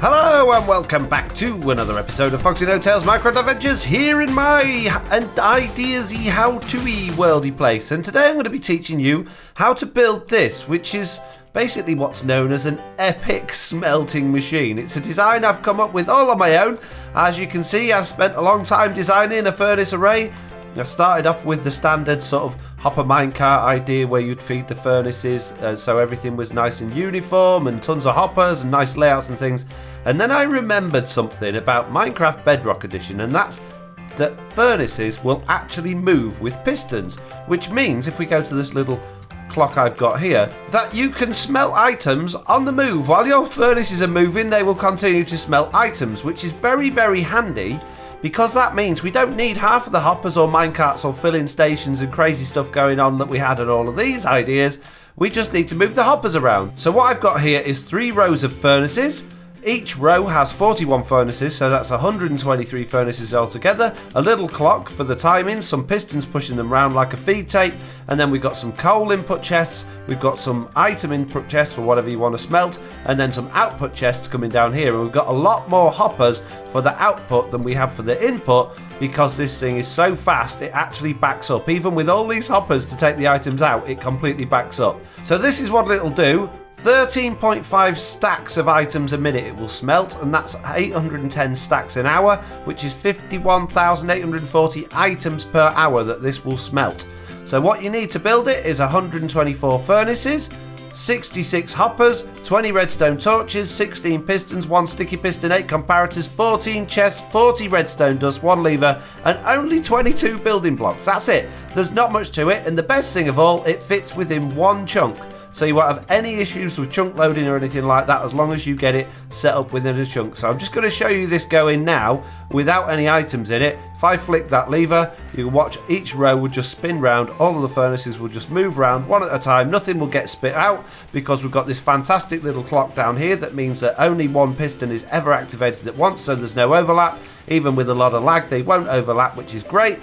Hello and welcome back to another episode of FoxyNoTail's Minecraft Adventures here in my ideas-y, how-to-y worldy place. And today I'm going to be teaching you how to build this, which is basically what's known as an epic smelting machine. It's a design I've come up with all on my own. As you can see, I've spent a long time designing a furnace array. I started off with the standard sort of hopper minecart idea where you'd feed the furnaces so everything was nice and uniform and tons of hoppers and nice layouts and things. And then I remembered something about Minecraft Bedrock Edition, and that's that furnaces will actually move with pistons, which means if we go to this little clock I've got here, that you can smelt items on the move. While your furnaces are moving, they will continue to smelt items, which is very, very handy. Because that means we don't need half of the hoppers or minecarts or filling stations and crazy stuff going on that we had in all of these ideas. We just need to move the hoppers around. So what I've got here is 3 rows of furnaces. Each row has 41 furnaces, so that's 123 furnaces altogether. A little clock for the timing, some pistons pushing them around like a feed tape, and then we've got some coal input chests, we've got some item input chests for whatever you want to smelt, and then some output chests coming down here. And we've got a lot more hoppers for the output than we have for the input, because this thing is so fast it actually backs up. Even with all these hoppers to take the items out, it completely backs up. So this is what it'll do. 13.5 stacks of items a minute it will smelt, and that's 810 stacks an hour, which is 51,840 items per hour that this will smelt. So what you need to build it is 124 furnaces, 66 hoppers, 20 redstone torches, 16 pistons, 1 sticky piston, 8 comparators, 14 chests, 40 redstone dust, 1 lever, and only 22 building blocks. That's it. There's not much to it, and the best thing of all, it fits within one chunk. So you won't have any issues with chunk loading or anything like that as long as you get it set up within a chunk. So I'm just going to show you this going now without any items in it. If I flick that lever, you can watch each row will just spin round. All of the furnaces will just move round one at a time. Nothing will get spit out because we've got this fantastic little clock down here that means that only one piston is ever activated at once, so there's no overlap. Even with a lot of lag, they won't overlap, which is great.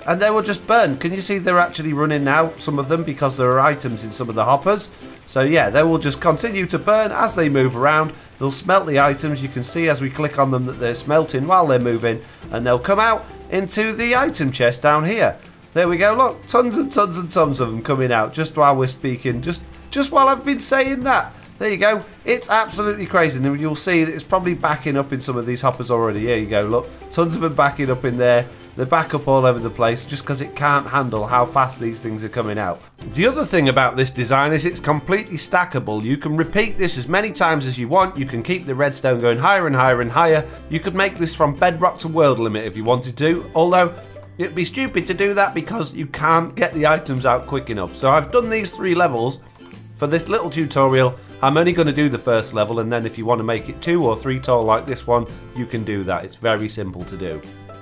And they will just burn. Can you see they're actually running now, some of them, because there are items in some of the hoppers. So yeah, they will just continue to burn as they move around. They'll smelt the items. You can see as we click on them that they're smelting while they're moving, and they'll come out into the item chest down here. There we go, look, tons and tons and tons of them coming out just while we're speaking, just while I've been saying that. There you go. It's absolutely crazy, and you'll see that it's probably backing up in some of these hoppers already. Here you go, look, tons of them backing up in there. They back up all over the place just because it can't handle how fast these things are coming out. The other thing about this design is it's completely stackable. You can repeat this as many times as you want. You can keep the redstone going higher and higher and higher. You could make this from bedrock to world limit if you wanted to, although it'd be stupid to do that because you can't get the items out quick enough. So I've done these 3 levels for this little tutorial. I'm only going to do the first level, and then if you want to make it 2 or 3 tall like this one, you can do that. It's very simple to do.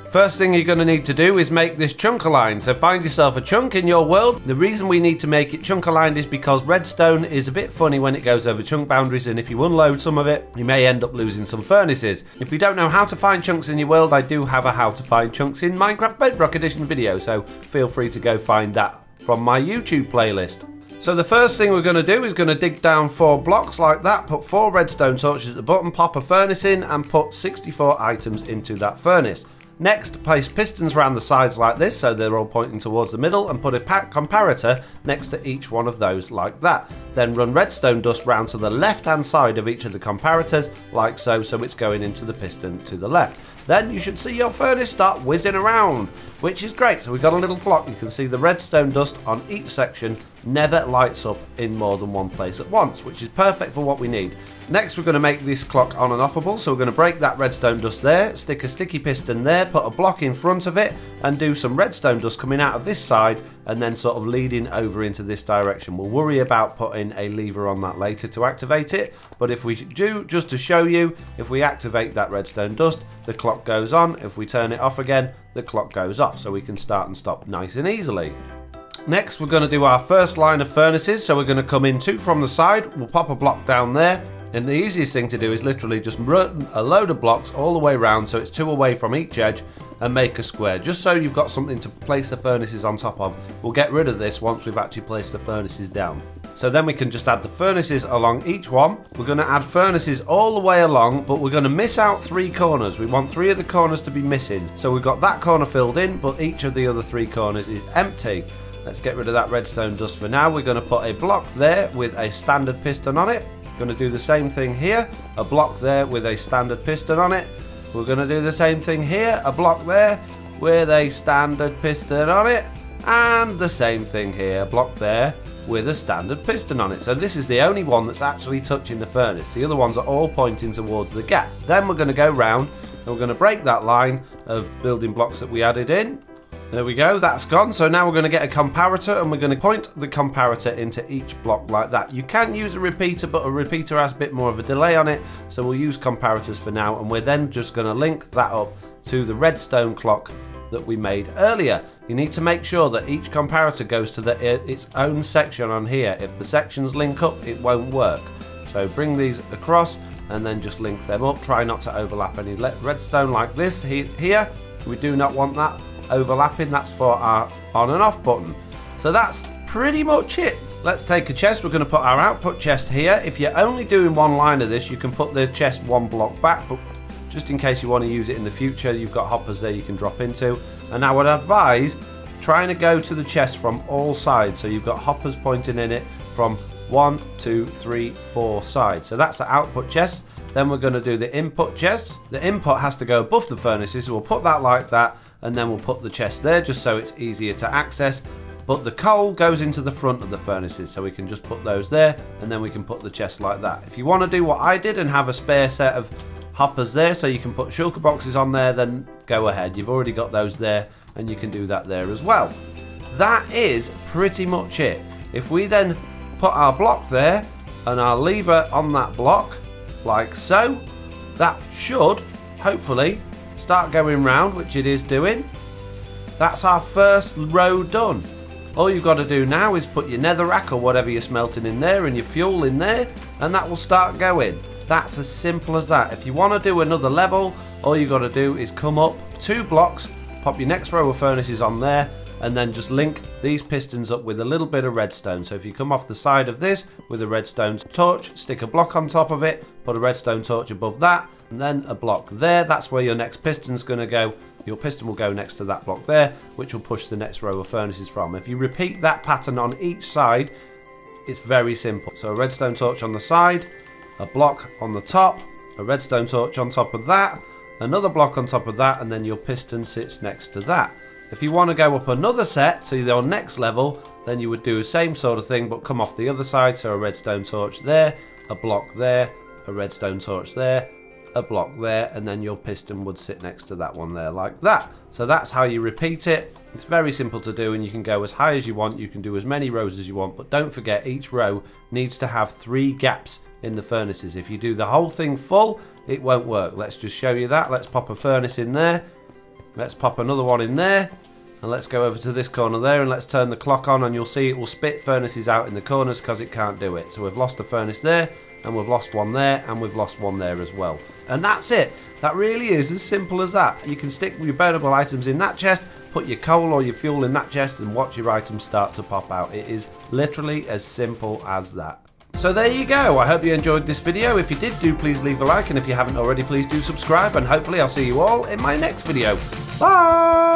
First thing you're going to need to do is make this chunk aligned. So find yourself a chunk in your world. The reason we need to make it chunk aligned is because redstone is a bit funny when it goes over chunk boundaries, and if you unload some of it, you may end up losing some furnaces. If you don't know how to find chunks in your world, I do have a how to find chunks in Minecraft Bedrock Edition video, so feel free to go find that from my YouTube playlist. So the first thing we're going to do is going to dig down 4 blocks like that, put 4 redstone torches at the bottom, pop a furnace in, and put 64 items into that furnace. Next, place pistons around the sides like this, so they're all pointing towards the middle, and put a comparator next to each one of those like that. Then run redstone dust round to the left hand side of each of the comparators like so, so it's going into the piston to the left. Then you should see your furnace start whizzing around, which is great. So we've got a little clock. You can see the redstone dust on each section never lights up in more than one place at once, which is perfect for what we need. Next, we're going to make this clock on and offable. So we're going to break that redstone dust there, stick a sticky piston there, put a block in front of it, and do some redstone dust coming out of this side and then sort of leading over into this direction. We'll worry about putting a lever on that later to activate it, but if we do, just to show you, if we activate that redstone dust, the clock goes on. If we turn it off again, the clock goes off, so we can start and stop nice and easily. Next, we're going to do our first line of furnaces. So we're going to come in 2 from the side. We'll pop a block down there, And the easiest thing to do is literally just run a load of blocks all the way around so it's 2 away from each edge and make a square, just so you've got something to place the furnaces on top of. We'll get rid of this once we've actually placed the furnaces down. So then we can just add the furnaces along each one. We're going to add furnaces all the way along, but we're going to miss out 3 corners. We want 3 of the corners to be missing. So we've got that corner filled in, but each of the other 3 corners is empty. Let's get rid of that redstone dust for now. We're going to put a block there with a standard piston on it. Going to do the same thing here. A block there with a standard piston on it. We're going to do the same thing here. A block there with a standard piston on it. And the same thing here. A block there with a standard piston on it. So this is the only one that's actually touching the furnace. The other ones are all pointing towards the gap. Then we're going to go round and we're going to break that line of building blocks that we added in. There we go, that's gone. So now we're going to get a comparator and we're going to point the comparator into each block like that. You can use a repeater, but a repeater has a bit more of a delay on it, so we'll use comparators for now, and we're then just going to link that up to the redstone clock that we made earlier. You need to make sure that each comparator goes to its own section on here. If the sections link up, it won't work. So bring these across and then just link them up. Try not to overlap any redstone like this here. We do not want that overlapping. That's for our on and off button. So that's pretty much it. Let's take a chest. We're going to put our output chest here. If you're only doing one line of this, you can put the chest 1 block back, but just in case you want to use it in the future, you've got hoppers there you can drop into. And I would advise trying to go to the chest from all sides, so you've got hoppers pointing in it from 1, 2, 3, 4 sides. So that's the output chest. Then we're going to do the input chest. The input has to go above the furnaces, so we'll put that like that, and then we'll put the chest there just so it's easier to access. But the coal goes into the front of the furnaces, so we can just put those there, and then we can put the chest like that. If you want to do what I did and have a spare set of hoppers there so you can put shulker boxes on there, then go ahead. You've already got those there, and you can do that there as well. That is pretty much it. If we then put our block there and our lever on that block like so, that should hopefully start going round, which it is doing. That's our first row done. All you've got to do now is put your netherrack or whatever you're smelting in there and your fuel in there, and that will start going. That's as simple as that. If you want to do another level, all you've got to do is come up 2 blocks, pop your next row of furnaces on there, and then just link these pistons up with a little bit of redstone. So if you come off the side of this with a redstone torch, stick a block on top of it, put a redstone torch above that, and then a block there. That's where your next piston's going to go. Your piston will go next to that block there, which will push the next row of furnaces from. If you repeat that pattern on each side, it's very simple. So a redstone torch on the side, a block on the top, a redstone torch on top of that, another block on top of that, and then your piston sits next to that. If you want to go up another set to your next level, then you would do the same sort of thing, but come off the other side. So a redstone torch there, a block there, a redstone torch there, a block there, and then your piston would sit next to that one there like that. So that's how you repeat it. It's very simple to do, and you can go as high as you want. You can do as many rows as you want, but don't forget each row needs to have 3 gaps in the furnaces. If you do the whole thing full, it won't work. Let's just show you that. Let's pop a furnace in there. Let's pop another one in there, and let's go over to this corner there, and let's turn the clock on, and you'll see it will spit furnaces out in the corners because it can't do it. So we've lost a furnace there, and we've lost one there, and we've lost one there as well. And that's it. That really is as simple as that. You can stick your burnable items in that chest, put your coal or your fuel in that chest, and watch your items start to pop out. It is literally as simple as that. So there you go. I hope you enjoyed this video. If you did, do please leave a like, and if you haven't already, please do subscribe, and hopefully I'll see you all in my next video. Bye!